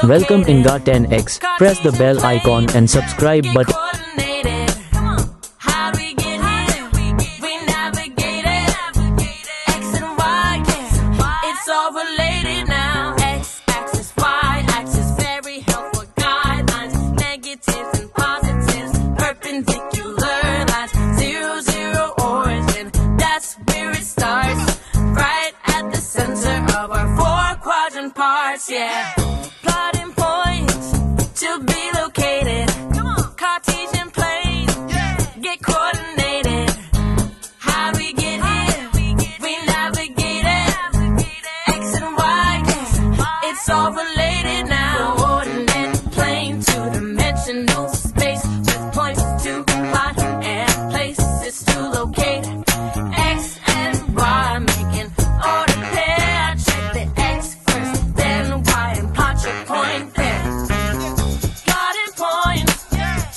Welcome in GA 10X. Press the bell icon and subscribe button. Yeah, plotting points to be located. Cartesian planes, get coordinated. How do we get here? We navigate it. X and Y, it's all related now. Coordinate plane, two-dimensional space with points to plot and places to locate. X and Y making order pair. Check the X first, then Y and plot your point there. Plotting points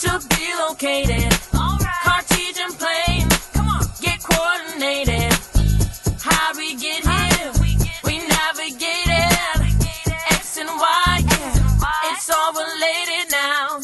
to be located. Cartesian plane, get coordinated. How we get here? We navigate it. X and Y, it's all related now.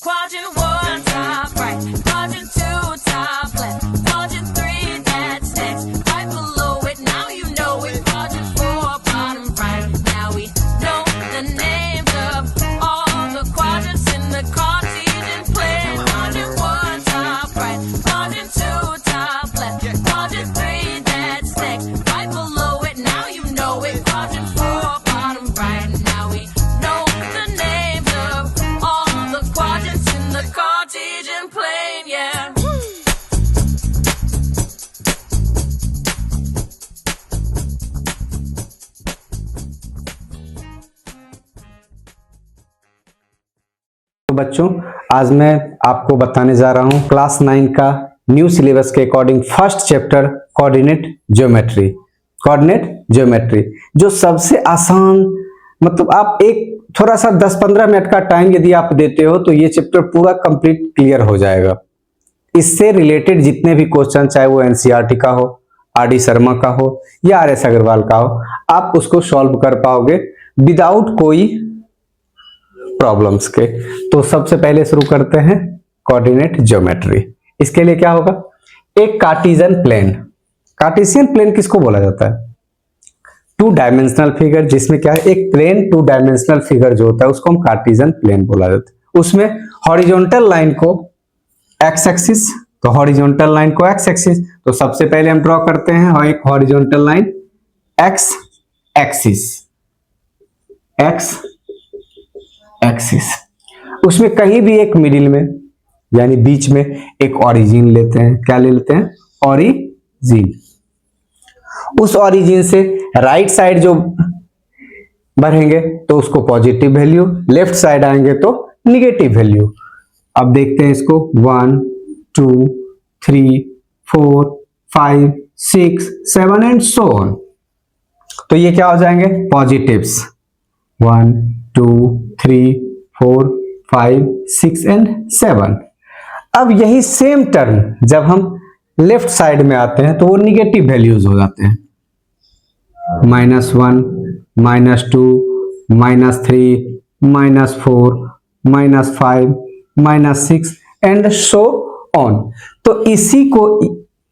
Quadrant 1 top right, quadrant 2 top left, quadrant 3 that's next, right below it. Now you know it. Quadrant 4 bottom right. Now we know the names of all the quadrants in the Cartesian plane. Quadrant 1 top right, quadrant 2 top left, quadrant 3 that's next, right below it. Now you know it. Quadrant 4 bottom right. Now we know the names of all the quadrants in the Cartesian plane. Yeah. तो बच्चों, आज मैं आपको बताने जा रहा हूं class 9 का न्यू सिलेबस के according first chapter coordinate geometry. Coordinate geometry जो सबसे आसान, मतलब आप एक थोड़ा सा 10-15 मिनट का टाइम यदि आप देते हो तो ये चैप्टर पूरा कंप्लीट क्लियर हो जाएगा। इससे रिलेटेड जितने भी क्वेश्चन, चाहे वो एनसीईआरटी का हो, आरडी शर्मा का हो या आरएस अग्रवाल का हो, आप उसको सॉल्व कर पाओगे विदाउट कोई प्रॉब्लम्स के। तो सबसे पहले शुरू करते हैं कोऑर्डिनेट ज्योमेट्री। इसके लिए क्या होगा? एक कार्टेशियन प्लेन। कार्टेशियन प्लेन किसको बोला जाता है? टू डायमेंशनल फिगर, जिसमें क्या है, एक प्लेन टू डायमेंशनल फिगर जो होता है उसको हम कार्टेशियन प्लेन बोला जाता है। उसमें हॉरिजॉन्टल लाइन को एक्स एक्सिस, तो हॉरिजॉन्टल लाइन को एक्स एक्सिस, तो सबसे पहले हम ड्रॉ करते हैं एक horizontal line x axis, x axis. उसमें कहीं भी एक मिडिल में यानी बीच में एक ओरिजिन लेते हैं। क्या ले लेते हैं? ओरिजिन। उस ओरिजिन से राइट साइड जो बढ़ेंगे तो उसको पॉजिटिव वैल्यू, लेफ्ट साइड आएंगे तो निगेटिव वैल्यू। अब देखते हैं इसको 1 2 3 4 5 6 7 एंड सो ऑन। तो ये क्या हो जाएंगे? पॉजिटिव्स। 1 2 3 4 5 6 एंड 7। अब यही सेम टर्म जब हम लेफ्ट साइड में आते हैं तो वो निगेटिव वैल्यूज हो जाते हैं। -1 -2 -3 -4 -5 -6 एंड सो ऑन। तो इसी को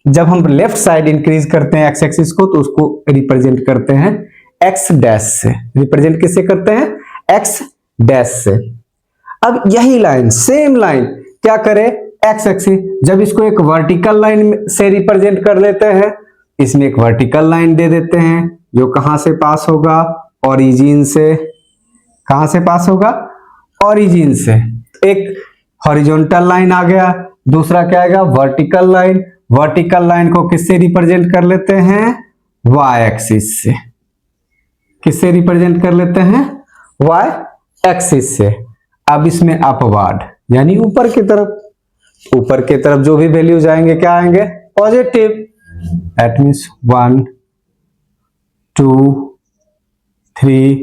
जब हम लेफ्ट साइड इंक्रीज करते हैं एक्स एक्सिस को तो उसको रिप्रेजेंट करते हैं एक्स डैश से। रिप्रेजेंट किससे करते हैं? एक्स डैश से। अब यही लाइन, सेम लाइन क्या करे? X axis. जब इसको एक वर्टिकल लाइन से रिप्रेजेंट कर लेते हैं, इसमें एक वर्टिकल लाइन दे देते हैं जो कहां से पास होगा? ओरिजिन से। कहां से पास होगा? ओरिजिन से। एक हॉरिजॉन्टल लाइन आ गया, दूसरा क्या आएगा? Vertical line. वर्टिकल लाइन को किससे रिप्रेजेंट कर लेते हैं? वाई एक्सिस से। किससे रिप्रेजेंट कर लेते हैं? वाई एक्सिस से। अब इसमें अपवर्ड यानी ऊपर की तरफ, ऊपर की तरफ जो भी वैल्यूज आएंगे क्या आएंगे? Positive. That means 1 2 3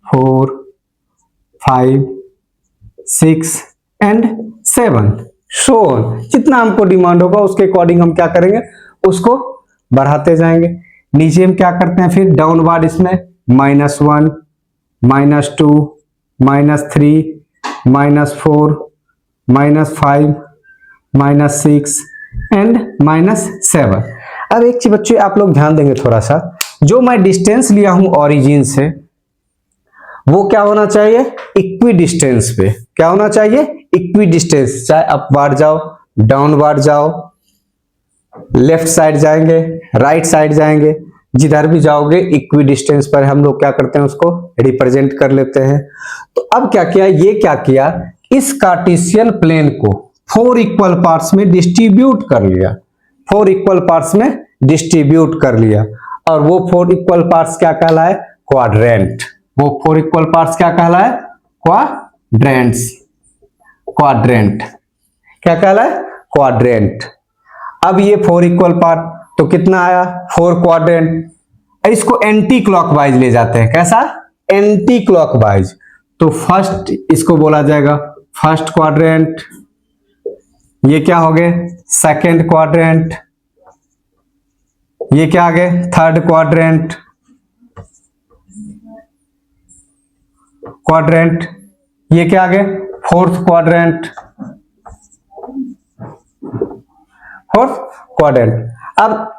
4 5 6 and 7 so on. जितना हमको डिमांड होगा उसके अकॉर्डिंग हम क्या करेंगे? उसको बढ़ाते जाएंगे। नीचे हम क्या करते हैं फिर? डाउनवर्ड। इसमें -1 -2, -3, -4, -5, -6 एंड -7। अब एक चीज बच्चे आप लोग ध्यान देंगे थोड़ा सा, जो मैं डिस्टेंस लिया हूं ओरिजिन से वो क्या होना चाहिए, इक्वी डिस्टेंस पे। क्या होना चाहिए, इक्वी डिस्टेंस। चाहे अपवार्ड जाओ, डाउनवार्ड जाओ, लेफ्ट साइड जाएंगे, राइट साइड जाएंगे, जिधर भी जाओगे इक्वी डिस्टेंस पर हम लोग क्या करते हैं, उसको रिप्रेजेंट कर लेते हैं। तो अब क्या किया, ये क्या किया, इस कार्टेशियन प्लेन को 4 इक्वल पार्ट्स में डिस्ट्रीब्यूट कर लिया, 4 इक्वल पार्ट्स में डिस्ट्रीब्यूट कर लिया। और वो 4 इक्वल पार्ट्स क्या कहलाए, क्वाड्रेंट। वो 4 इक्वल पार्ट्स क्या कहलाए, क्वाड्रेंट्स। क्वाड्रेंट क्या कहलाए, क्वाड्रेंट। अब ये 4 इक्वल पार्ट तो कितना आया, 4 क्वाड्रेंट। इसको एंटी क्लॉकवाइज ले जाते हैं, कैसा, एंटी क्लॉकवाइज। तो फर्स्ट इसको बोला जाएगा फर्स्ट क्वाड्रेंट, ये क्या हो गए सेकंड क्वाड्रेंट, ये क्या आ गए थर्ड क्वाड्रेंट, ये क्या आ गए फोर्थ क्वाड्रेंट, अब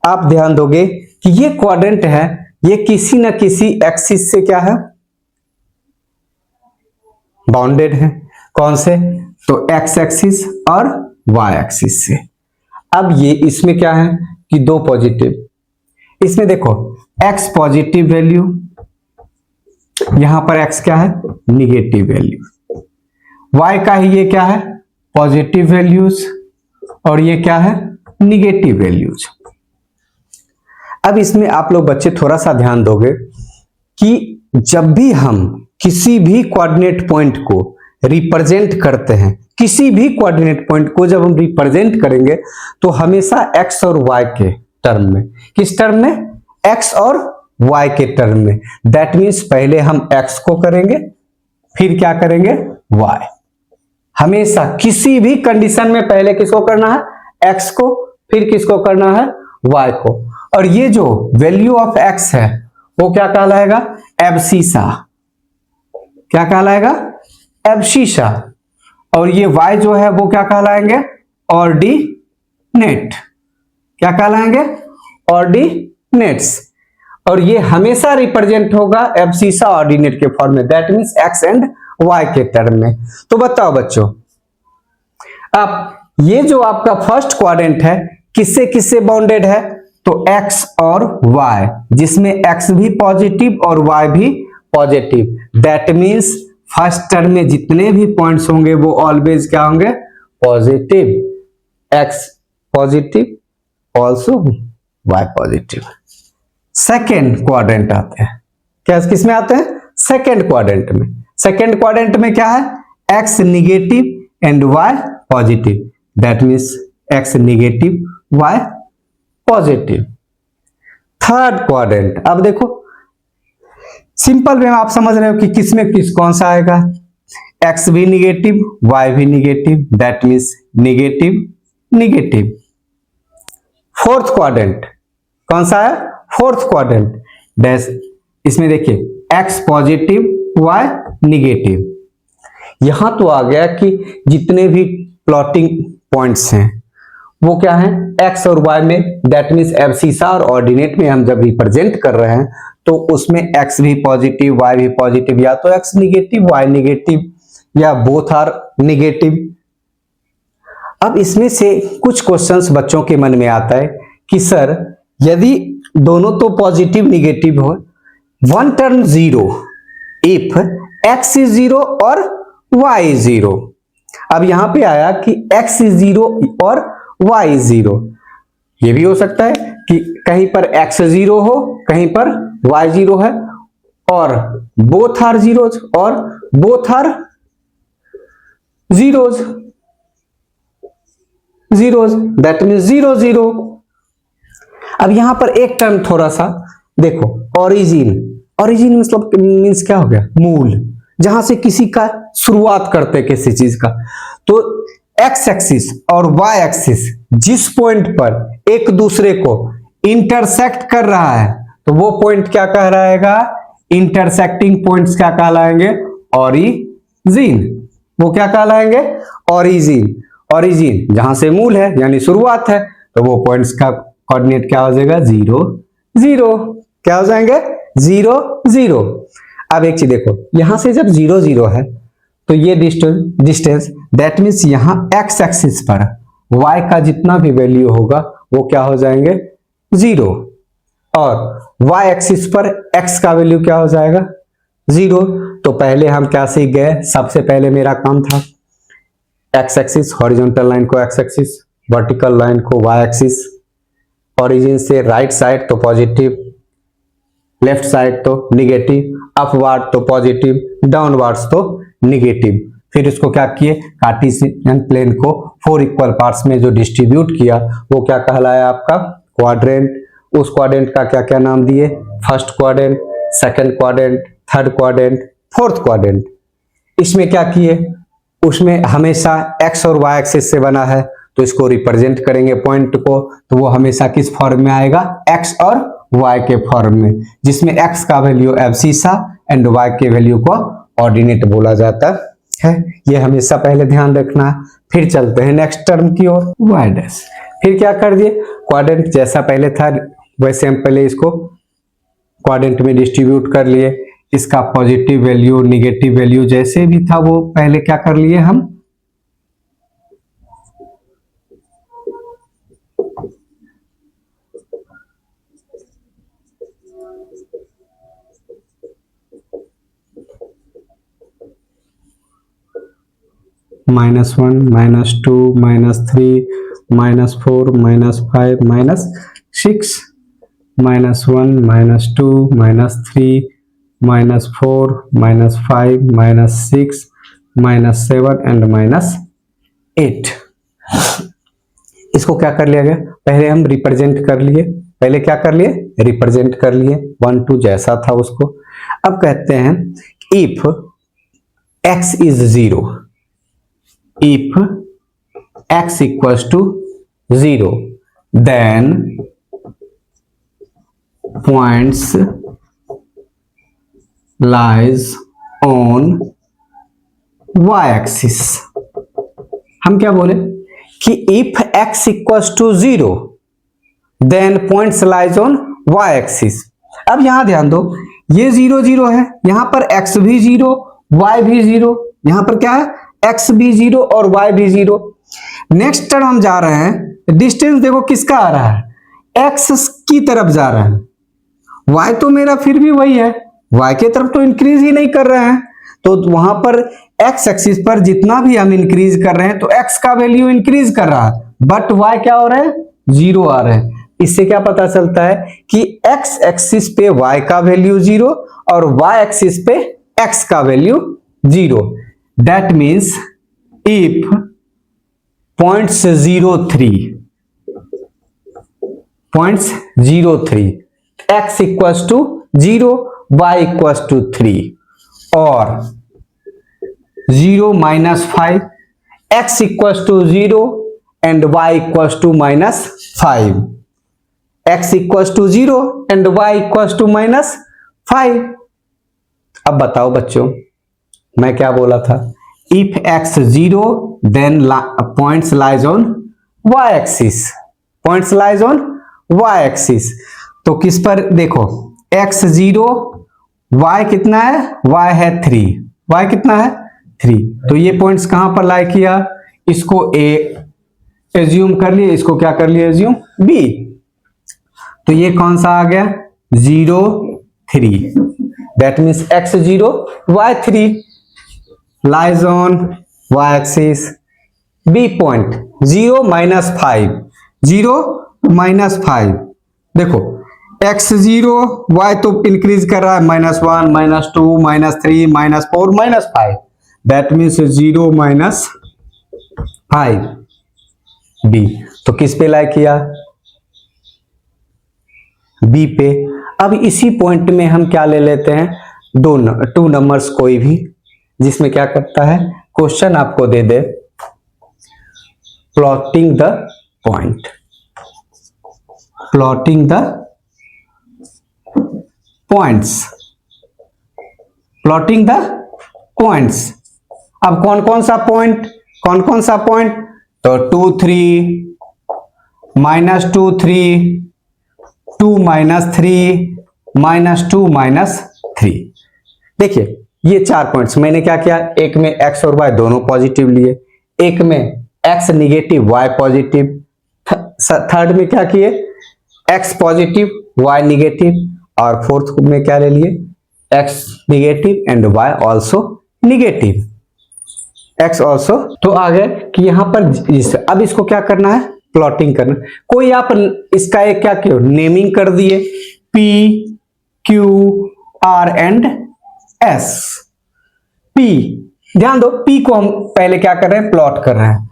आप ध्यान दोगे कि ये क्वाड्रेंट है, ये किसी न किसी एक्सिस से क्या है, बाउंडेड है। कौन से, तो एक्स एक्सिस और वाई एक्सिस से। अब ये इसमें क्या है कि 2 पॉजिटिव, इसमें देखो एक्स पॉजिटिव वैल्यू, यहां पर एक्स क्या है निगेटिव वैल्यू, वाई का ही ये क्या है पॉजिटिव वैल्यूज और ये क्या है निगेटिव वैल्यूज। अब इसमें आप लोग बच्चे थोड़ा सा ध्यान दोगे कि जब भी हम किसी भी कोऑर्डिनेट पॉइंट को रिप्रेजेंट करते हैं, किसी भी कोऑर्डिनेट पॉइंट को जब हम रिप्रेजेंट करेंगे तो हमेशा एक्स और वाई के टर्म में, किस टर्म में, एक्स और वाई के टर्म में। दैट मीन्स पहले हम एक्स को करेंगे फिर क्या करेंगे वाई। हमेशा किसी भी कंडीशन में पहले किसको करना है एक्स को, फिर किसको करना है वाई को। और ये जो वैल्यू ऑफ एक्स है वो क्या कहलाएगा एब्सिसा, क्या कहलाएगा एब्सिसा। और ये y जो है वो क्या कहलाएंगे ऑर्डिनेट, क्या कहलाएंगे ऑर्डिनेट्स। और ये हमेशा रिप्रेजेंट होगा एब्सिसा ऑर्डिनेट के फॉर्म में, that means x and y के टर्म में। तो बताओ बच्चों, अब ये जो आपका फर्स्ट क्वाड्रेंट है किससे किससे बाउंडेड है, तो x और y, जिसमें x भी पॉजिटिव और y भी positive. That means first term में जितने भी पॉइंट्स होंगे वो ऑलवेज क्या होंगे positive, x positive also y positive. Second quadrant आते हैं, क्या किसमें आते हैं सेकेंड क्वाड्रेंट में। सेकेंड क्वाड्रेंट में क्या है x negative and y positive, that means x negative y positive. Third quadrant, अब देखो सिंपल वे में आप समझ रहे हो कि किसमें किस कौन सा आएगा, x भी निगेटिव y भी negative, that means negative negative. Fourth quadrant कौन सा है फोर्थ क्वाड्रेंट, डैश इसमें देखिए x पॉजिटिव y निगेटिव। यहां तो आ गया कि जितने भी प्लॉटिंग पॉइंट्स हैं वो क्या है x और y में, दैट मींस एब्सिसा और ऑर्डिनेट में हम जब रिप्रेजेंट कर रहे हैं तो उसमें x भी पॉजिटिव y भी पॉजिटिव, या तो x निगेटिव y निगेटिव या बोथ आर निगेटिव। अब इसमें से कुछ क्वेश्चंस बच्चों के मन में आता है कि सर यदि दोनों तो पॉजिटिव निगेटिव हो, one term zero, if x is zero और y इज जीरो। अब यहां पे आया कि x इज जीरो और y इज जीरो, ये भी हो सकता है कि कहीं पर x जीरो हो कहीं पर y जीरो है, और बोथ आर जीरोज और both are zeros, zeros that means zero zero. अब यहां पर एक टर्म थोड़ा सा देखो ओरिजिन, ओरिजिन मतलब मींस क्या हो गया मूल, जहां से किसी का शुरुआत करते हैं किसी चीज का। तो एक्स एक्सिस और वाई एक्सिस जिस पॉइंट पर एक दूसरे को इंटरसेक्ट कर रहा है तो वो पॉइंट क्या कहलाएगा इंटरसेक्टिंग पॉइंट्स क्या कहलाएंगे? ओरिजिन। वो क्या कहलाएंगे? ओरिजिन। ओरिजिन जहां से मूल है यानी शुरुआत है, तो वो पॉइंट्स का कोऑर्डिनेट क्या हो जाएगा? 0 0। क्या हो जाएंगे? 0 0। अब एक चीज देखो, यहां से जब 0 0 है तो ये डिस्टेंस दैट मीन्स यहां एक्स एक्सिस पर y का जितना भी वैल्यू होगा वो क्या हो जाएंगे? 0। और y एक्सिस पर x का वैल्यू क्या हो जाएगा? 0। तो पहले हम क्या सीख गए? सबसे पहले मेरा काम था x एक्सिस, हॉरिजॉन्टल लाइन को x एक्सिस, वर्टिकल लाइन को y एक्सिस, ओरिजिन से राइट साइड तो पॉजिटिव, लेफ्ट साइड तो निगेटिव, अपवार्ड तो पॉजिटिव, डाउनवर्ड्स तो निगेटिव। फिर इसको क्या किए? कार्टेशियन प्लेन को 4 इक्वल पार्ट्स में जो डिस्ट्रीब्यूट किया वो क्या कहलाया? आपका क्वाड्रेंट। उस क्वाड्रेंट का क्या क्या नाम दिए? First quadrant, second quadrant, third quadrant, fourth quadrant. इसमें क्या किए? उसमें हमेशा x और y एक्सिस से बना है तो इसको रिप्रेजेंट करेंगे पॉइंट को, तो वो हमेशा किस फॉर्म में आएगा? x और y के फॉर्म में, जिसमें x का वैल्यू एब्सिसा एंड y के वैल्यू को ऑर्डिनेट बोला जाता है। ये हमेशा पहले ध्यान रखना है। फिर चलते हैं नेक्स्ट टर्म की ओर, y डैश। फिर क्या कर दिए? क्वाड्रेंट जैसा पहले था वैसे हम पहले इसको क्वाड्रेंट में डिस्ट्रीब्यूट कर लिए। इसका पॉजिटिव वैल्यू, निगेटिव वैल्यू जैसे भी था वो पहले क्या कर लिए हम? -1, -2, -3, -4, -5, -6, -1, -2, -3, -4, -5, -6, -7 एंड -8। इसको क्या कर लिया गया? पहले हम रिप्रेजेंट कर लिए। पहले क्या कर लिए? रिप्रेजेंट कर लिए 1 2 जैसा था उसको। अब कहते हैं if x is 0, if x equals to 0 then points lies on y axis। हम क्या बोले कि if x equals to 0 then points lies on y axis। अब यहां ध्यान दो, ये 0 0 है, यहां पर x भी 0, y भी 0, यहां पर क्या है? x भी 0 और y भी 0। नेक्स्ट टर्म हम जा रहे हैं, डिस्टेंस देखो किसका आ रहा है? x की तरफ जा रहा है, y तो मेरा फिर भी वही है, y की तरफ तो इंक्रीज ही नहीं कर रहे हैं। तो वहां पर x एक्सिस पर जितना भी हम इंक्रीज कर रहे हैं तो x का वैल्यू इंक्रीज कर रहा है, बट y क्या हो रहा है? 0 आ रहा है। इससे क्या पता चलता है कि x एक्सिस पे y का वैल्यू 0 और y एक्सिस पे x का value 0। That means if points 03 x equals to 0, y equals to 3 or 0 -5 x equals to 0 and y equals to -5, x equals to 0 and y equals to -5। अब बताओ बच्चों, मैं क्या बोला था? If x 0 then points lies on y axis, points lies on y axis। तो किस पर देखो, x 0, y कितना है? y है 3, y कितना है? 3। तो ये पॉइंट्स कहां पर लाई किया? इसको a एज्यूम कर लिए, इसको क्या कर लिए? Assume b। तो ये कौन सा आ गया? 0 3। That means x 0 y 3 lies on y axis। b point 0 -5, 0 -5। देखो x 0, y तो इंक्रीज कर रहा है, -1 -2 -3 -4 -5। That means 0 -5 b। तो किस पे लाई किया? b पे। अब इसी पॉइंट में हम क्या ले लेते हैं? 2 नंबर्स कोई भी, जिसमें क्या करता है? क्वेश्चन आपको दे दे plotting the point, plotting the points plotting the points. अब कौन कौन सा पॉइंट, तो 2 3 -2 3 2 -3 -2 -3। देखिए ये 4 पॉइंट्स मैंने क्या किया, एक में x और y दोनों पॉजिटिव लिए, एक में x negative y positive, third में क्या किए x पॉजिटिव y निगेटिव, और फोर्थ में क्या ले लिए x negative and y also negative, x also. तो आ गए कि यहाँ पर अब इसको क्या करना है, प्लॉटिंग करना। कोई आप इसका एक क्या किया, नेमिंग कर दिए P Q R and S। P ध्यान दो, P को हम पहले क्या कर रहे हैं, प्लॉट कर रहे हैं।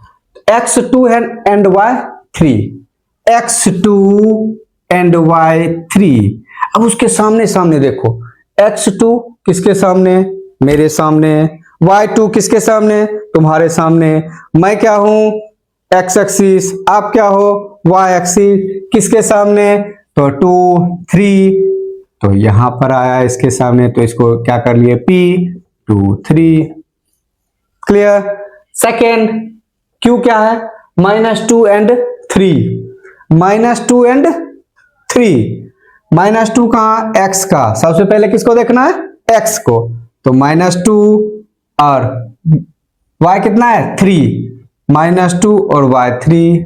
x2 and y3, x2 and y3। अब उसके सामने सामने देखो, x2 किसके सामने, मेरे सामने, y2 किसके सामने, तुम्हारे सामने, मैं क्या हूं x एक्सिस, आप क्या हो y एक्सिस, किसके सामने, तो 2 3, तो यहां पर आया इसके सामने, तो इसको क्या कर लिए P 2 3। क्लियर। सेकेंड Q क्या है, -2 एंड 3, -2 एंड 3, -2 कहां, x का, सबसे पहले किसको देखना है, x को, तो -2 और y कितना है 3, -2 और y 3,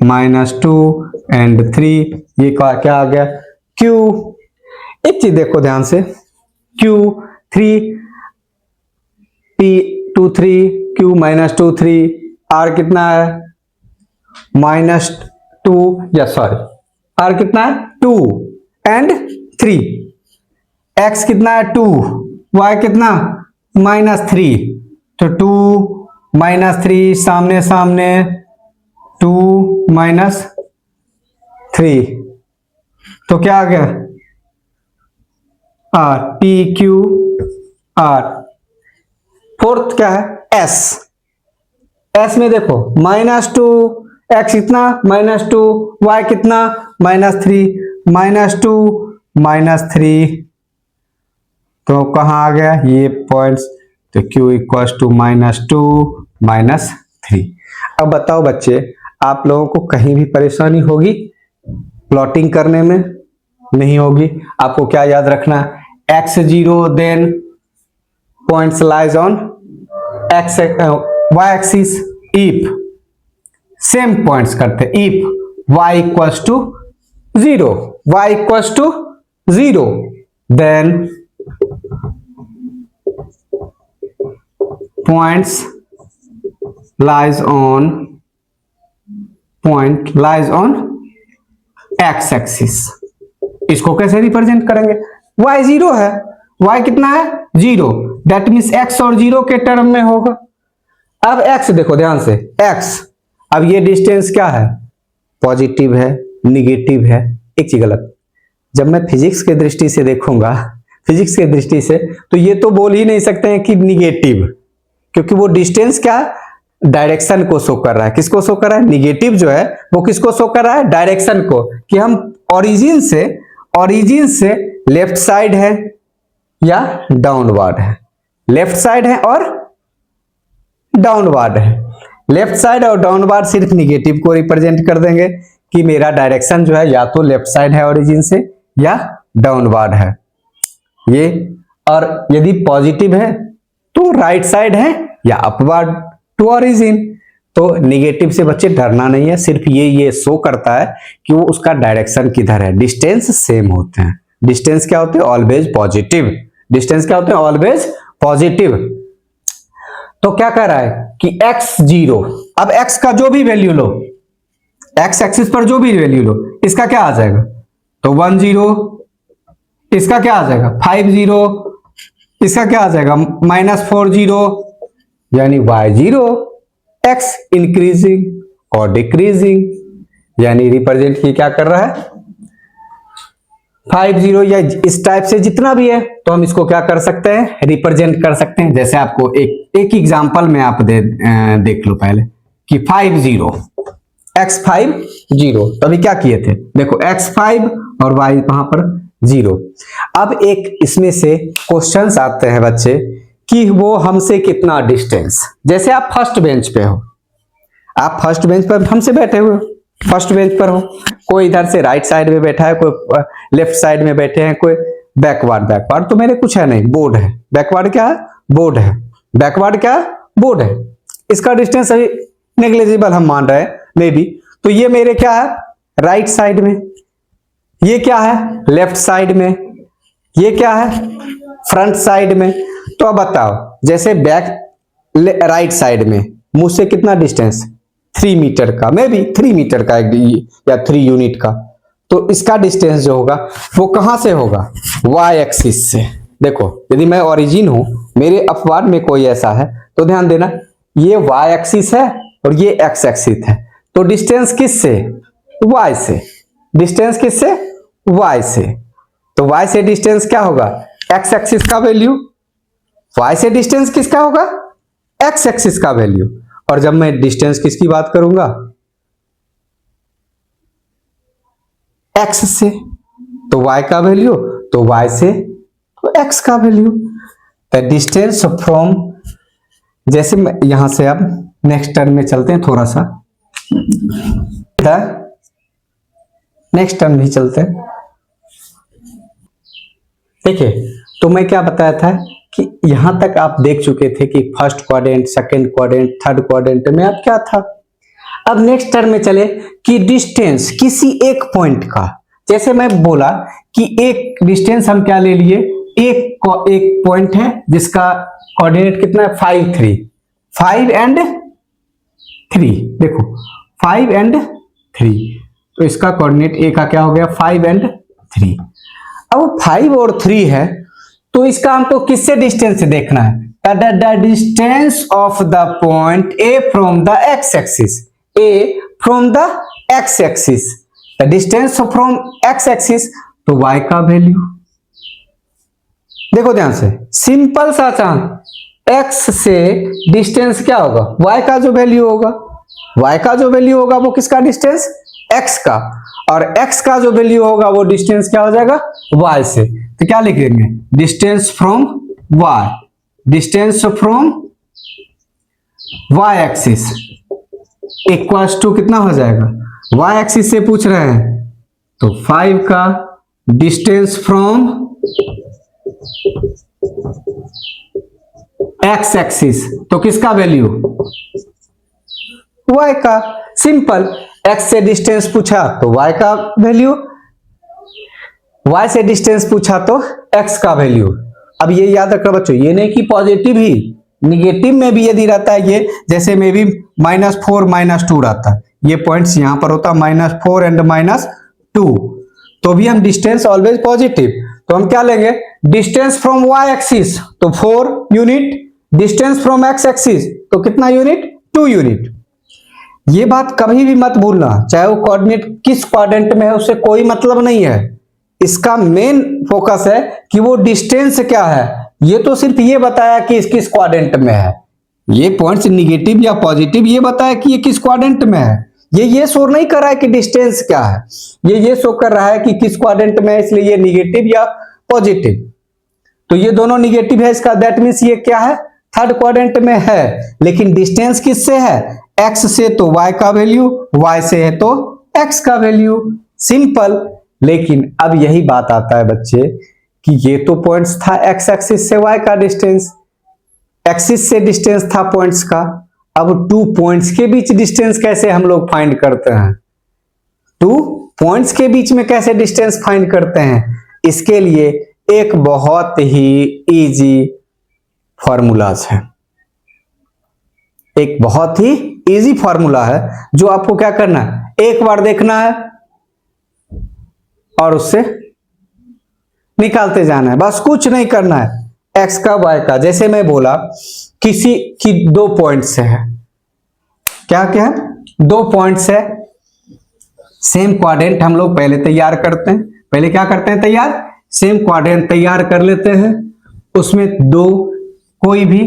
-2 एंड 3, ये क्या आ गया Q। एक चीज देखो ध्यान से, Q 3 P 2 3 Q -2 3, R कितना है -2, या सॉरी R कितना है 2 एंड 3, X कितना है 2, Y कितना -3, तो 2 -3 सामने सामने, 2 -3, तो क्या आ गया R, P Q R। Fourth क्या है S, S में देखो -2, X कितना -2, Y कितना -3, -2 -3, तो कहां आ गया ये पॉइंट्स, तो Q इक्वल्स टू -2 -3। अब बताओ बच्चे, आप लोगों को कहीं भी परेशानी होगी प्लॉटिंग करने में, नहीं होगी। आपको क्या याद रखना, x0 then points lies on x y axis, if same points करते, if y equals to 0, y equals to 0, then points lies on x axis. इसको कैसे रिप्रेजेंट करेंगे, y 0 है, y कितना है 0, दैट मीन्स x और 0 के टर्म में होगा। अब x देखो ध्यान से, x, अब ये डिस्टेंस क्या है, पॉजिटिव है निगेटिव है। एक चीज गलत, जब मैं फिजिक्स के दृष्टि से देखूंगा, फिजिक्स के दृष्टि से, तो ये तो बोल ही नहीं सकते हैं कि निगेटिव, क्योंकि वो डिस्टेंस क्या डायरेक्शन को शो कर रहा है। किसको शो कर रहा है, निगेटिव जो है वो किसको शो कर रहा है, डायरेक्शन को, कि हम ओरिजिन से लेफ्ट साइड है या डाउनवर्ड है, लेफ्ट साइड है और डाउनवर्ड है। लेफ्ट साइड और डाउनवर्ड सिर्फ निगेटिव को रिप्रेजेंट कर देंगे कि मेरा डायरेक्शन जो है या तो लेफ्ट साइड है ओरिजिन से या डाउनवर्ड है ये, और यदि पॉजिटिव है तो राइट साइड है या अपवर्ड टू ओरिजिन। तो निगेटिव से बच्चे डरना नहीं है, सिर्फ ये शो करता है कि वो उसका डायरेक्शन किधर है। डिस्टेंस सेम होते हैं, डिस्टेंस क्या होते हैं, ऑलवेज पॉजिटिव, डिस्टेंस क्या होते हैं, ऑलवेज पॉजिटिव। तो क्या कह रहा है कि x0, अब x का जो भी वैल्यू लो, x एक्सिस पर जो भी वैल्यू लो, इसका क्या आ जाएगा, तो 1 0, इसका क्या आ जाएगा 5 0, इसका क्या आ जाएगा -4 0, यानी y0 x इंक्रीजिंग और डिक्रीजिंग, यानी रिप्रेजेंट ही क्या कर रहा है 5 0, या इस टाइप से जितना भी है, तो हम इसको क्या कर सकते हैं, रिप्रेजेंट कर सकते हैं। जैसे आपको एक एग्जांपल में आप देख लो पहले कि 5 0 x 5 0, तो अभी क्या किए थे, देखो x5 और y कहां पर 0। अब एक इसमें से क्वेश्चंस आते हैं बच्चे कि वो हमसे कितना डिस्टेंस, जैसे आप फर्स्ट बेंच पे हो, आप फर्स्ट बेंच पर हमसे बैठे हुए हो, फर्स्ट बेंच पर हो, कोई इधर से राइट साइड में बैठा है, कोई लेफ्ट साइड में बैठे हैं, कोई बैकवर्ड, बैकवर्ड तो मेरे कुछ है नहीं, बोर्ड है, बैकवर्ड क्या है, बोर्ड है, बैकवर्ड क्या है, बोर्ड है, इसका डिस्टेंस अभी नेग्लिजिबल हम मान रहे हैं मे बी। तो ये मेरे क्या है, राइट साइड में, ये क्या है, लेफ्ट साइड में, ये क्या है, फ्रंट साइड में। तो अब बताओ, जैसे बैक राइट साइड में मुझसे कितना डिस्टेंस, 3 मीटर का, मे बी 3 मीटर का या 3 यूनिट का। तो इसका डिस्टेंस जो होगा वो कहां से होगा, y एक्सिस से। देखो यदि मैं ओरिजिन हूं, मेरे अपवाद में कोई ऐसा है तो ध्यान देना, ये y एक्सिस है और ये x एक्सिस है, तो डिस्टेंस किससे, y से, डिस्टेंस किससे, y से। तो y से डिस्टेंस क्या होगा, x एक्सिस का वैल्यू, y से डिस्टेंस किसका होगा, x एक्सिस का वैल्यू। और जब मैं डिस्टेंस किसकी बात करूंगा, x से, तो y का वैल्यू, तो y से तो x का वैल्यू। द डिस्टेंस फ्रॉम, जैसे यहां से अब नेक्स्ट टर्म में चलते हैं थोड़ा सा, नेक्स्ट टर्म भी चलते हैं। देखिए, तो मैं क्या बताया था कि यहां तक आप देख चुके थे कि first quadrant, second quadrant, third quadrant में अब क्या था। अब नेक्स्ट टर्म में चले कि डिस्टेंस किसी एक पॉइंट का, जैसे मैं बोला कि एक डिस्टेंस हम क्या ले लिए, एक पॉइंट है जिसका कोऑर्डिनेट कितना है, 5 3, 5 एंड 3, देखो 5 एंड 3, तो इसका कोऑर्डिनेट ए का क्या हो गया, 5 एंड 3। अब 5 और 3 है तो इसका हमको किससे डिस्टेंस देखना है, the distance of the point A from the x axis, A from the x axis, the distance from x axis, तो y का वैल्यू। देखो ध्यान से, सिंपल सा चांद, x से डिस्टेंस क्या होगा, y का जो वैल्यू होगा, y का जो वैल्यू होगा वो किसका डिस्टेंस, x का, और x का जो वैल्यू होगा वो डिस्टेंस क्या हो जाएगा, y से। तो क्या लिखेंगे, distance from y, distance from y axis equals to कितना हो जाएगा, y एक्सिस से पूछ रहे हैं तो 5 का डिस्टेंस फ्रॉम x एक्सिस, तो किसका वैल्यू, y का। सिंपल, x से डिस्टेंस पूछा तो y का वैल्यू, y से डिस्टेंस पूछा तो x का वैल्यू। अब ये याद रखना बच्चों, ये नहीं कि पॉजिटिव ही, निगेटिव में भी यदि रहता है ये, जैसे में भी -4 -2 रहता है, ये पॉइंट्स यहां पर होता -4 एंड -2, तो भी हम डिस्टेंस ऑलवेज पॉजिटिव, तो हम क्या लेंगे, डिस्टेंस फ्रॉम y एक्सिस तो 4 unit, distance from x axis तो कितना यूनिट, 2 यूनिट। ये बात कभी भी मत भूलना, चाहे वो कोऑर्डिनेट किस क्वाड्रेंट में है उससे कोई मतलब नहीं है, इसका मेन फोकस है कि वो डिस्टेंस क्या है। ये तो सिर्फ ये बताया कि इस किस क्वाड्रेंट में है, ये पॉइंट्स निगेटिव या पॉजिटिव ये बताया कि ये किस क्वाड्रेंट में है, ये शो नहीं कर रहा है कि डिस्टेंस क्या है, ये शो कर रहा है कि किस क्वाड्रेंट में है, इसलिए ये निगेटिव या पॉजिटिव। तो ये दोनों निगेटिव है, इसका दैट मींस ये क्या है, थर्ड क्वाड्रेंट में है, लेकिन डिस्टेंस किससे है, x से तो y का वैल्यू, y से है तो x का वैल्यू, सिंपल। लेकिन अब यही बात आता है बच्चे कि ये तो पॉइंट्स था x एक्सिस से y का डिस्टेंस, एक्सिस से डिस्टेंस था पॉइंट्स का, अब 2 पॉइंट्स के बीच डिस्टेंस कैसे हम लोग फाइंड करते हैं, 2 पॉइंट्स के बीच में कैसे डिस्टेंस फाइंड करते हैं, इसके लिए एक बहुत ही इजी फॉर्मूलाज है, एक बहुत ही इजी फॉर्मूला है जो आपको क्या करना है, एक बार देखना है और उससे निकालते जाना है, बस कुछ नहीं करना है, x का y का। जैसे मैं बोला किसी की 2 पॉइंट्स है, क्या क्या है, 2 पॉइंट्स है, सेम क्वाड्रेंट हम लोग पहले तैयार करते हैं, पहले क्या करते हैं तैयार, सेम क्वाड्रेंट तैयार कर लेते हैं, उसमें 2 कोई भी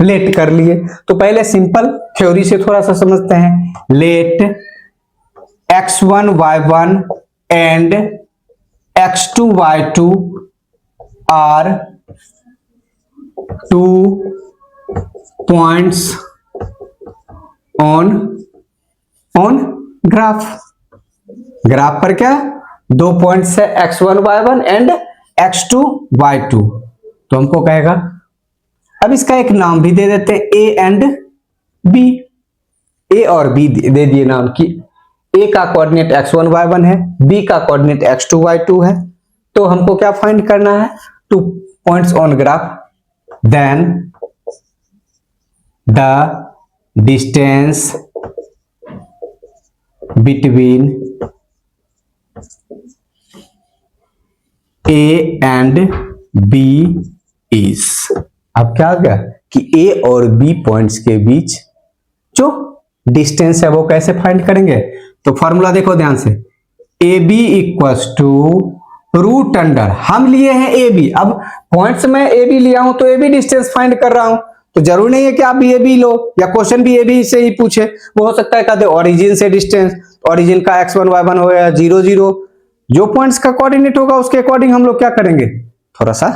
लेट कर लिए। तो पहले सिंपल थ्योरी से थोड़ा सा समझते हैं, let x1 y1 and x2 y2 are 2 points on graph. Graph पर क्या 2 पॉइंट्स है x1 y1 and x2 y2। तो हमको कहेगा, अब इसका एक नाम भी दे देते हैं a एंड b। a और b दे दिए नाम की। a का कोऑर्डिनेट x1 y1 है, b का कोऑर्डिनेट x2 y2 है। तो हमको क्या फाइंड करना है, 2 points on graph, then the distance between a and b is. अब क्या आ गया कि a और b पॉइंट्स के बीच जो डिस्टेंस है वो कैसे फाइंड करेंगे। तो फॉर्मूला देखो ध्यान से, A B equals to root under, हम लिए हैं ए बी। अब पॉइंट्स में ए बी लिया हूं तो ए बी डिस्टेंस फाइंड कर रहा हूं, तो जरूर नहीं है कि आप भी ए बी लो या क्वेश्चन भी ए बी से ही पूछे। वो हो सकता है कहते ओरिजिन से डिस्टेंस, ओरिजिन का x1 y1 हो या 0 0, जो पॉइंट्स का कोऑर्डिनेट होगा उसके अकॉर्डिंग हम लोग क्या करेंगे, थोड़ा सा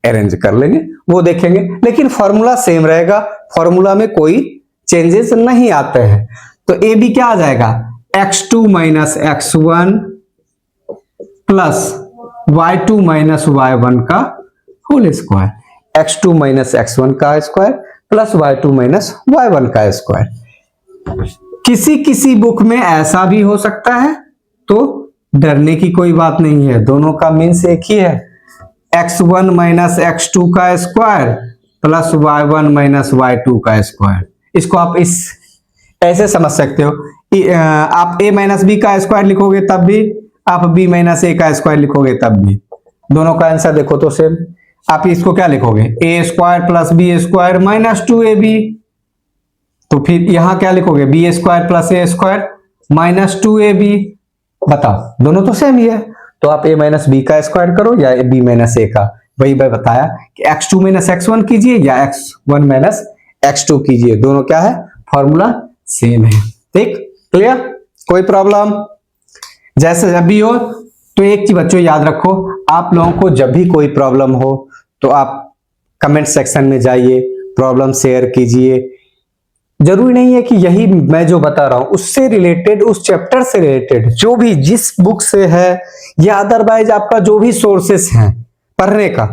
अरेंज कर लेंगे, वो देखेंगे। लेकिन फॉर्मूला सेम रहेगा, फॉर्मूला में कोई चेंजेस नहीं आते हैं। तो ए बी क्या आ जाएगा, x2 minus x1 plus y2 minus y1 का whole square, x2 minus x1 का square plus y2 minus y1 का स्क्वायर। किसी किसी बुक में ऐसा भी हो सकता है, तो डरने की कोई बात नहीं है, दोनों का मीन्स एक ही है, x1 माइनस x2 का square plus y1 minus y2 का स्क्वायर। इसको आप इस ऐसे समझ सकते हो, आप a माइनस बी का स्क्वायर लिखोगे तब भी, आप b माइनस ए का स्क्वायर लिखोगे तब भी, दोनों का आंसर देखो तो सेम। आप इसको क्या लिखोगे, A square plus B square minus 2ab, तो फिर यहां क्या लिखोगे, B square plus A square minus 2ab। बताओ दोनों तो सेम ही है, तो आप a माइनस बी का स्क्वायर करो या b माइनस ए का। वही मैं बताया कि x2 माइनस x1 कीजिए या x1 माइनस x2 कीजिए, दोनों क्या है, फॉर्मूला सेम है। ठीक, क्लियर, कोई प्रॉब्लम। जैसे जब भी हो तो एक चीज बच्चों याद रखो, आप लोगों को जब भी कोई प्रॉब्लम हो तो आप कमेंट सेक्शन में जाइए, प्रॉब्लम शेयर कीजिए। जरूरी नहीं है कि यही मैं जो बता रहा हूं उससे रिलेटेड, उस चैप्टर से रिलेटेड जो भी जिस बुक से है या अदरवाइज आपका जो भी सोर्सेस हैं पढ़ने का,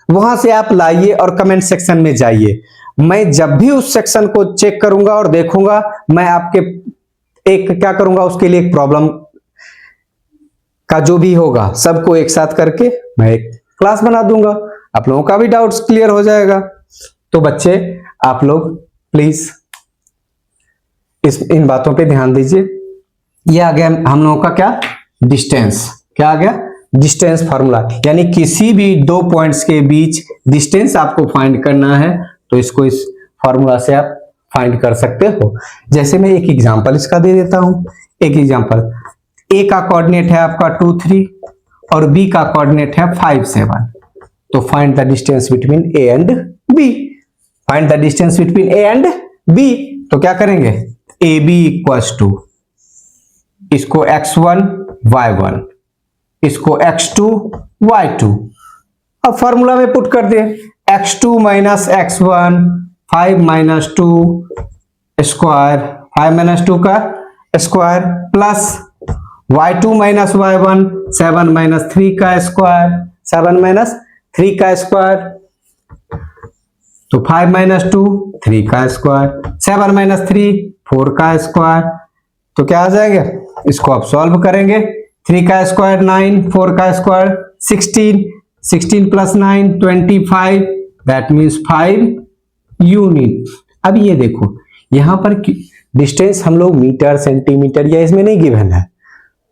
वहां से आप लाइए और कमेंट सेक्शन में जाइए। मैं जब भी उस सेक्शन को चेक करूंगा और देखूंगा, मैं आपके एक क्या करूंगा, उसके लिए एक प्रॉब्लम का जो भी होगा सबको एक साथ करके मैं एक क्लास बना दूंगा, आप लोगों का भी डाउट्स क्लियर हो जाएगा। तो बच्चे आप लोग प्लीज इन बातों पे ध्यान दीजिए। ये आ गया हम लोगों का क्या, डिस्टेंस। क्या आ गया, डिस्टेंस फार्मूला, यानी किसी भी 2 पॉइंट्स के बीच डिस्टेंस आपको फाइंड करना है तो इसको इस फार्मूला से आप फाइंड कर सकते हो। जैसे मैं एक एग्जांपल इसका दे देता हूं। एक एग्जांपल, ए का कोऑर्डिनेट है आपका 2 3 और बी का कोऑर्डिनेट है 5 7। तो find the distance between A and B. Find the distance between A and B, तो क्या करेंगे, ए बी इक्वल्स टू, इसको x1 y1, इसको x2 y2। अब फॉर्मूला में पुट कर दे, x2 minus x1 5 minus 2 square, 5 minus 2 का square plus y2 minus y1 7 minus 3 का स्क्वायर, 7 माइनस 3 का स्क्वायर, तो 5 माइनस 2 3 का स्क्वायर, 7 माइनस 3 4 का स्क्वायर। तो क्या आ जाएगा, इसको आप सॉल्व करेंगे, 3 का स्क्वायर 9, 4 का square 16, 16 plus 9 25, that means 5 unit. अब ये देखो यहां पर डिस्टेंस हम लोग मीटर सेंटीमीटर या इसमें नहीं गिवन है,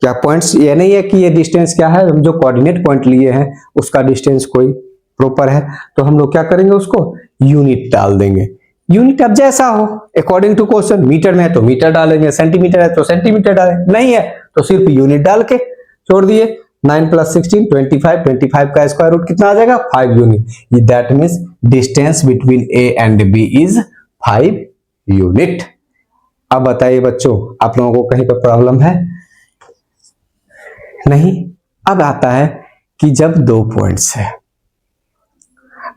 क्या पॉइंट्स, ये नहीं है कि ये डिस्टेंस क्या है, हम जो कोऑर्डिनेट पॉइंट लिए हैं उसका डिस्टेंस कोई प्रॉपर है, तो हम लोग क्या करेंगे, उसको यूनिट डाल देंगे। यूनिट अब जैसा हो अकॉर्डिंग टू क्वेश्चन, मीटर में है तो मीटर डालेंगे, सेंटीमीटर है तो सेंटीमीटर डालेंगे, नहीं है तो सिर्फ यूनिट डाल के छोड़ दिए। 9 प्लस 16 25, 25 का स्क्वायर रूट कितना आ जाएगा, 5 unit. That means distance between A and B is 5 unit. अब बताइए बच्चों, आप लोगों को कहीं पर प्रॉब्लम है? नहीं। अब आता है कि जब 2 पॉइंट्स है।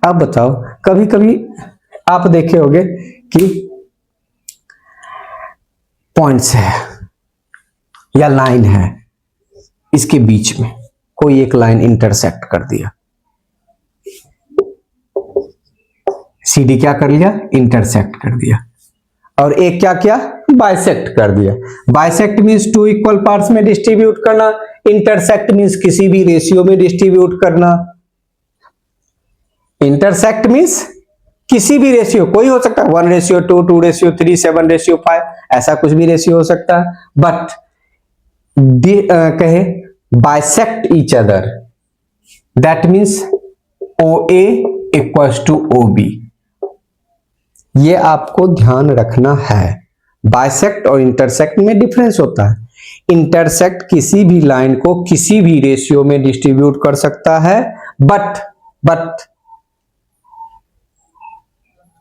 अब बताओ, कभी कभी आप देखे होंगे कि पॉइंट्स है या लाइन है, इसके बीच में कोई एक लाइन इंटरसेक्ट कर दिया, सीडी क्या कर लिया, इंटरसेक्ट कर दिया, और एक क्या किया, बाइसेक्ट कर दिया। बाइसेक्ट मींस 2 इक्वल पार्ट्स में डिस्ट्रीब्यूट करना, इंटरसेक्ट मींस किसी भी रेशियो में डिस्ट्रीब्यूट करना। इंटरसेक्ट मींस किसी भी रेशियो, कोई हो सकता है 1:2, 2:3, 7:5, ऐसा कुछ भी रेशियो हो सकता है, बट कहे bisect each other, that means OA equals to OB। ये आपको ध्यान रखना है, बाइसेक्ट और इंटरसेक्ट में डिफरेंस होता है। इंटरसेक्ट किसी भी लाइन को किसी भी रेशियो में डिस्ट्रीब्यूट कर सकता है, बट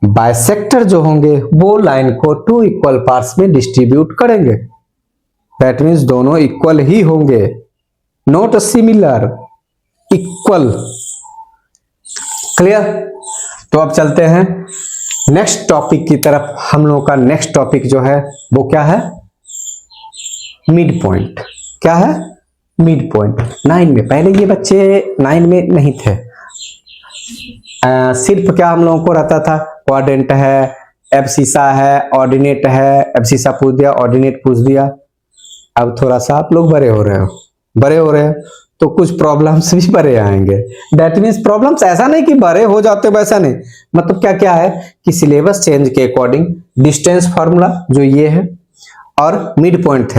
बाइसेक्टर जो होंगे वो लाइन को 2 इक्वल पार्ट्स में डिस्ट्रीब्यूट करेंगे, दैट मींस दोनों इक्वल ही होंगे, नॉट सिमिलर, इक्वल। क्लियर? तो अब चलते हैं नेक्स्ट टॉपिक की तरफ। हम लोगों का नेक्स्ट टॉपिक जो है वो क्या है, मिड पॉइंट। क्या है, मिड पॉइंट। 9 में, पहले ये बच्चे 9 में नहीं थे, सिर्फ क्या हम लोगों को रहता था, क्वाड्रेंट है, एब्सिसा है, ऑर्डिनेट है, एब्सिसा पूछ दिया, ऑर्डिनेट पूछ दिया। अब थोड़ा सा आप लोग बड़े हो रहे हो तो कुछ प्रॉब्लम्स भी बड़े आएंगे। दैट मीन्स प्रॉब्लम्स ऐसा नहीं कि बड़े हो जाते हो, वैसा नहीं, मतलब क्या क्या है कि सिलेबस चेंज के अकॉर्डिंग डिस्टेंस फार्मूला जो ये है और mid point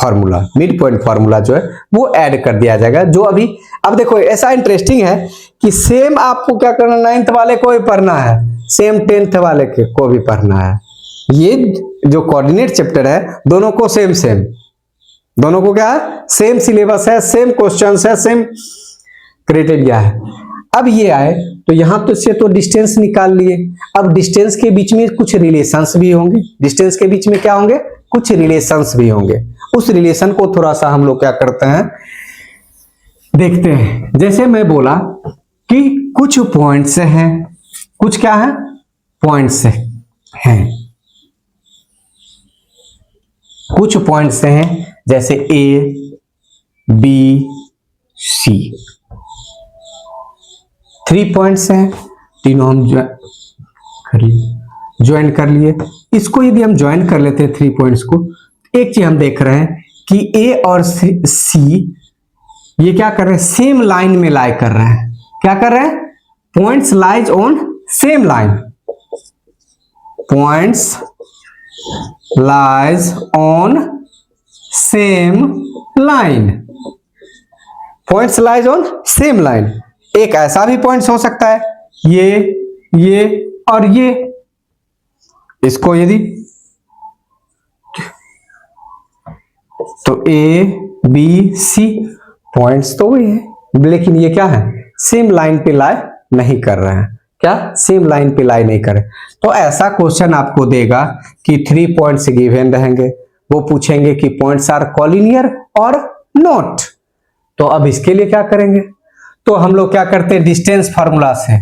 formula, mid point formula जो है वो ऐड कर दिया जाएगा। जो अभी अब देखो ऐसा इंटरेस्टिंग है कि सेम आपको क्या करना, 9th वाले को भी पढ़ना है, सेम 10th वाले को भी पढ़ना है। ये जो कोऑर्डिनेट चैप्टर है दोनों को सेम, दोनों को क्या है, सेम सिलेबस है, सेम क्वेश्चंस है, सेम क्राइटेरिया है। अब ये आए तो यहां तो से तो डिस्टेंस निकाल लिए, अब डिस्टेंस के बीच में कुछ रिलेशंस भी होंगे, डिस्टेंस के बीच में क्या होंगे, कुछ रिलेशंस भी होंगे। उस रिलेशन को थोड़ा सा हम लोग क्या करते हैं, देखते हैं। जैसे मैं बोला कि कुछ पॉइंट्स हैं, कुछ क्या है, पॉइंट्स हैं, कुछ पॉइंट्स हैं जैसे A B C, 3 पॉइंट्स हैं, तीनों हम ज्वाइन कर लिए। इसको यदि हम ज्वाइन कर लेते हैं 3 पॉइंट्स को, एक चीज हम देख रहे हैं कि A और C ये क्या कर रहे हैं, सेम लाइन में लाई कर रहे हैं। क्या कर रहे हैं, points lies on same line, points lies on same line, points lies on same line. एक ऐसा भी पॉइंट्स हो सकता है, ये और ये, इसको यदि तो A B C पॉइंट्स तो वही है, लेकिन ये क्या है, सेम लाइन पे लाई नहीं कर रहे हैं। क्या, सेम लाइन पे लाई नहीं करे। तो ऐसा क्वेश्चन आपको देगा कि 3 पॉइंट्स गिवन रहेंगे, वो पूछेंगे कि पॉइंट्स आर कॉलिनियर और नॉट। तो अब इसके लिए क्या करेंगे, तो हम लोग क्या करते हैं, डिस्टेंस फार्मूला से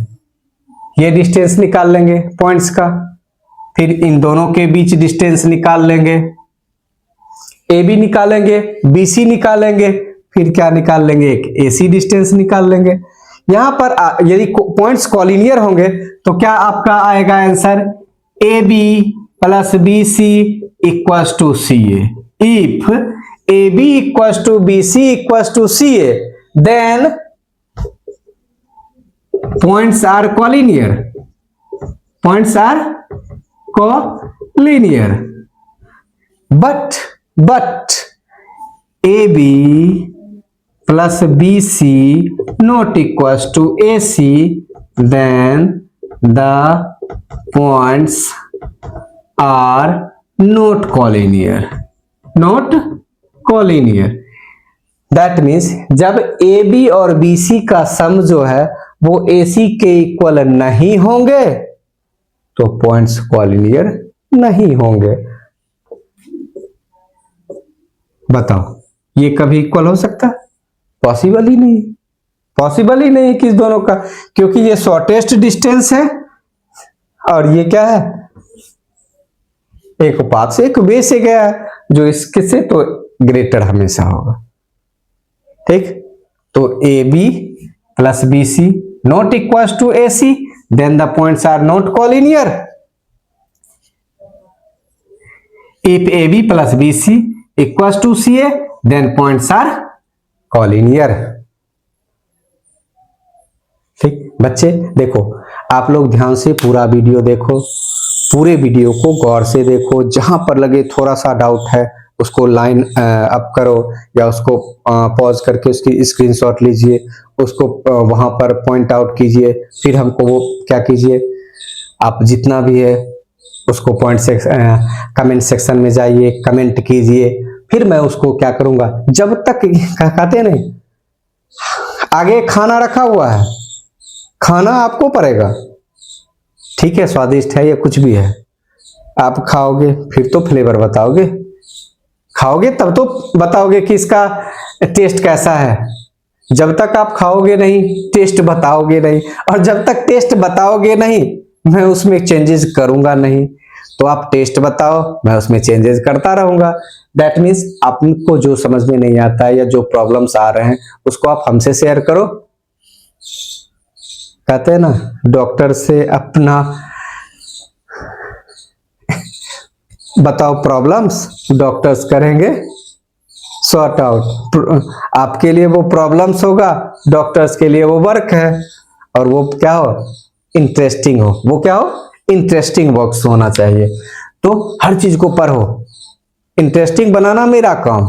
ये डिस्टेंस निकाल लेंगे पॉइंट्स का, फिर इन दोनों के बीच डिस्टेंस निकाल लेंगे, AB निकालेंगे, BC निकालेंगे, फिर क्या निकाल लेंगे, एक AC डिस्टेंस निकाल लेंगे। यहां पर यदि पॉइंट्स कॉलिनियर होंगे तो क्या आपका आएगा answer, AB plus BC equals to CA। If AB equals to BC equals to CA, then points are collinear, points are collinear, but AB plus BC not equals to AC, then the points are not collinear, not collinear। That means जब AB और BC का सम जो है वो AC के equal नहीं होंगे तो पॉइंट्स कॉलिनियर नहीं होंगे। बताओ, ये कभी इक्वल हो सकता है? पॉसिबल ही नहीं। पॉसिबल ही नहीं कि दोनों का, क्योंकि ये शॉर्टेस्ट डिस्टेंस है और ये क्या है, एक पाथ से एक वे से गया है, जो इसके से तो ग्रेटर हमेशा होगा। ठीक, तो A B plus B C not equal to A C, then the points are not collinear. If A B plus B C equal to C A, then points are collinear. ठीक बच्चे, देखो आप लोग ध्यान से पूरा वीडियो देखो, पूरे वीडियो को गौर से देखो, जहां पर लगे थोड़ा सा डाउट है उसको लाइन अप करो या उसको पॉज करके उसकी स्क्रीनशॉट लीजिए, उसको वहां पर पॉइंट आउट कीजिए, फिर हमको वो क्या कीजिए, आप जितना भी है उसको कमेंट सेक्शन में जाइए, कमेंट कीजिए, फिर मैं उसको क्या करूंगा, जब तक कहते नहीं आगे खाना रखा हुआ है, खाना आपको पड़ेगा, ठीक है, स्वादिष्ट है या कुछ भी है, आप खाओगे फिर तो फ्लेवर बताओगे, खाओगे तब तो बताओगे कि इसका टेस्ट कैसा है। जब तक आप खाओगे नहीं, टेस्ट बताओगे नहीं, और जब तक टेस्ट बताओगे नहीं, मैं उसमें चेंजेस करूंगा नहीं। तो आप टेस्ट बताओ, मैं उसमें चेंजेस करता रहूंगा। दैट मीन्स आपको जो समझ में नहीं आता है या जो प्रॉब्लम्स आ रहे हैं उसको आप हमसे शेयर करो। कहते हैं ना, डॉक्टर से अपना बताओ प्रॉब्लम्स, डॉक्टर्स करेंगे सॉर्ट आउट। आपके लिए वो प्रॉब्लम्स होगा, डॉक्टर्स के लिए वो वर्क है, और वो क्या हो, इंटरेस्टिंग हो। वो क्या हो, इंटरेस्टिंग वर्क्स होना चाहिए। तो हर चीज को पढ़ो, इंटरेस्टिंग बनाना मेरा काम,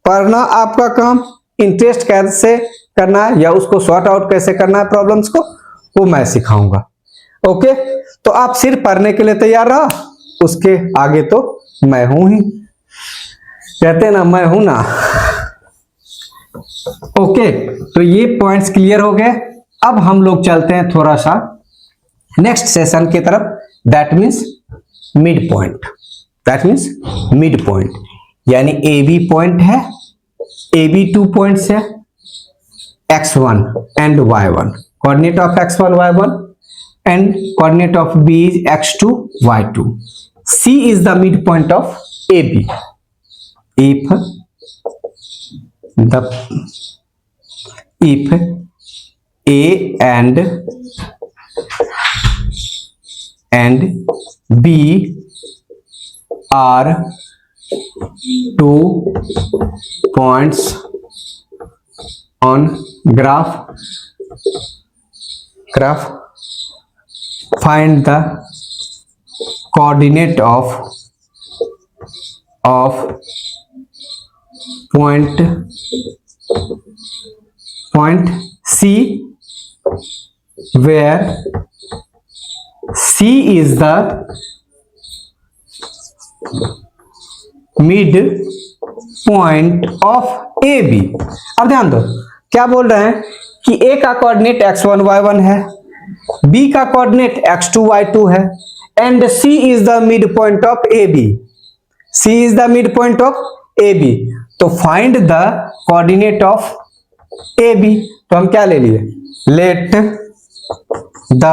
पढ़ना आपका काम। इंटरेस्ट कैसे करना है या उसको सॉर्ट आउट कैसे करना है प्रॉब्लम्स को, वो मैं सिखाऊंगा। ओके, तो आप सिर्फ पढ़ने के लिए तैयार रहो, उसके आगे तो मैं हूं ही, कहते हैं ना मैं हूं ना। ओके, तो ये पॉइंट्स क्लियर हो गए। अब हम लोग चलते हैं थोड़ा सा नेक्स्ट सेशन की तरफ, that means mid point. That means mid point यानी ए बी पॉइंट है, ए बी 2 पॉइंट्स है, x1 and y1, coordinate of x1 y1 and coordinate of b is x2 y2. C is the midpoint of AB. If A and B are 2 points on graph, find the coordinate of point C, where C is the mid point of AB। अब ध्यान दो, क्या बोल रहे हैं कि A का coordinate x1 y1 है, B का कोऑर्डिनेट x2 y2 है, and C is the mid point of AB। C is the mid point of AB। तो find the coordinate of AB। तो हम क्या ले लिए, let the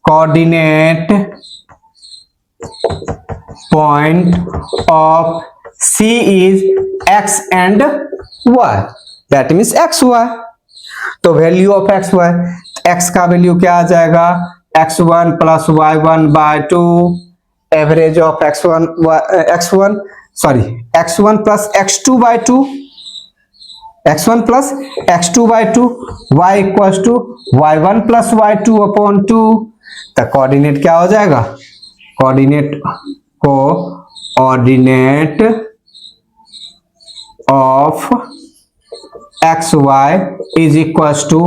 coordinate point of C is x and y, that means X Y. तो value of X Y, X का value क्या आ जाएगा, x1 plus y1 by 2, average of x1 plus x2 by 2, x1 plus x2 by 2, y equals to y1 plus y2 upon 2। तो coordinate क्या हो जाएगा, coordinate of xy is equals to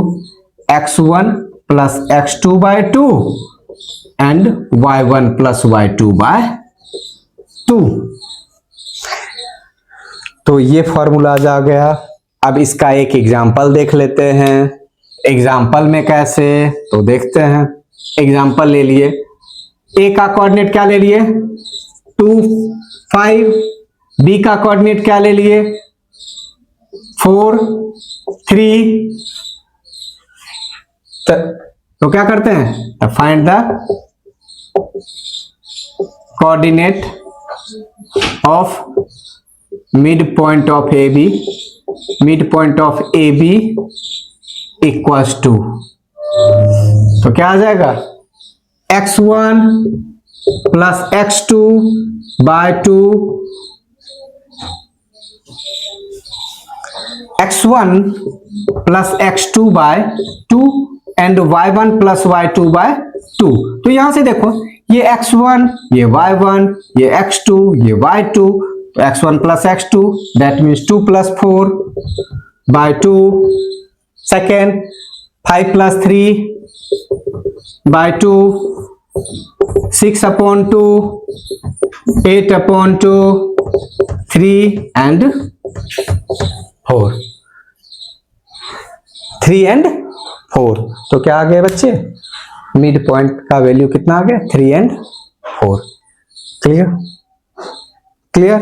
x1 plus x2 by 2 and y1 plus y2 by 2। तो ये formula आ गया। अब इसका एक एग्जांपल देख लेते हैं। एग्जांपल में कैसे, तो देखते हैं। एग्जांपल ले लिए, ए का कोऑर्डिनेट क्या ले लिए 2 5, बी का कोऑर्डिनेट क्या ले लिए 4 3, तो क्या करते हैं, find the coordinate of mid point of A B, mid point of A B equals to, तो क्या आ जाएगा, x1 plus x2 by 2, x1 plus x2 by 2 and y1 plus y2 by 2। तो यहां से देखो ये x1, ये y1, ये x2, ये y2, तो x1 plus x2 that means 2 plus 4 by 2, second 5 plus 3 by 2, 6 upon 2, 8 upon 2, 3 and 4, 3 and 4। तो क्या आ गया बच्चे, मिड पॉइंट का वैल्यू कितना आ गया, 3 एंड 4। Clear clear.